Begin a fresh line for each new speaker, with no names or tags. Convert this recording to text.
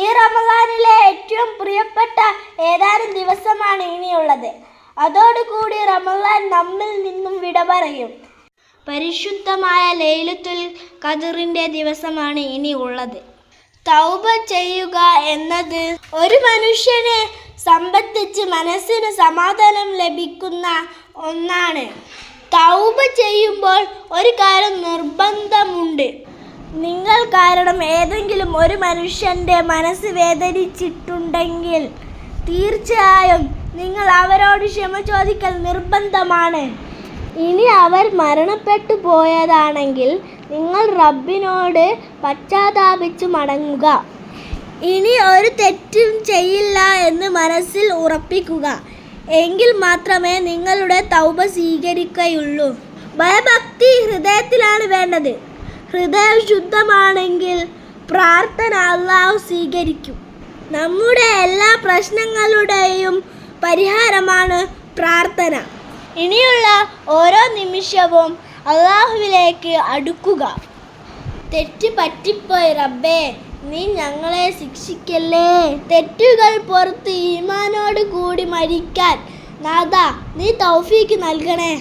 ഈ റമദാനിലെ ഏറ്റവും പ്രിയപ്പെട്ട ഏതാനും ദിവസമാണ് ഇനിയുള്ളത്. അതോടുകൂടി റമദാൻ നമ്മിൽ നിന്നും വിട പറയും. പരിശുദ്ധമായ ലൈലത്തുൽ ഖദറിന്റെ ദിവസമാണ് ഇനി ഉള്ളത്. തൗബ ചെയ്യുക എന്നത് ഒരു മനുഷ്യനെ സംബന്ധിച്ച് മനസ്സിന് സമാധാനം ലഭിക്കുന്ന ഒന്നാണ്. തൗബ ചെയ്യുമ്പോൾ ഒരു കാര്യം നിർബന്ധമുണ്ട്. നിങ്ങൾ കാരണം ഏതെങ്കിലും ഒരു മനുഷ്യൻ്റെ മനസ്സ് വേദനിച്ചിട്ടുണ്ടെങ്കിൽ തീർച്ചയായും നിങ്ങൾ അവരോട് ക്ഷമ ചോദിക്കൽ നിർബന്ധമാണ്. ഇനി അവർ മരണപ്പെട്ടു പോയതാണെങ്കിൽ നിങ്ങൾ റബ്ബിനോട് പശ്ചാത്താപിച്ചു മടങ്ങുക. ഇനി ഒരു തെറ്റും ചെയ്യില്ല എന്ന് മനസ്സിൽ ഉറപ്പിക്കുക. എങ്കിൽ മാത്രമേ നിങ്ങളുടെ തൗബ സ്വീകരിക്കുകയുള്ളൂ. ഭയഭക്തി ഹൃദയത്തിലാണ് വേണ്ടത്. ഹൃദയം ശുദ്ധമാണെങ്കിൽ പ്രാർത്ഥന അല്ലാഹു സ്വീകരിക്കും. നമ്മുടെ എല്ലാ പ്രശ്നങ്ങളുടെയും പരിഹാരമാണ് പ്രാർത്ഥന. ഇനിയുള്ള ഓരോ നിമിഷവും അല്ലാഹുവിലേക്ക് അടുക്കുക. തെറ്റ് പറ്റിപ്പോയി റബ്ബേ, നീ ഞങ്ങളെ ശിക്ഷിക്കല്ലേ. തെറ്റുകൾ പുറത്ത് ഈമാനോട് കൂടി മരിക്കാൻ നാഥാ നീ തൗഫീക്ക് നൽകണേ.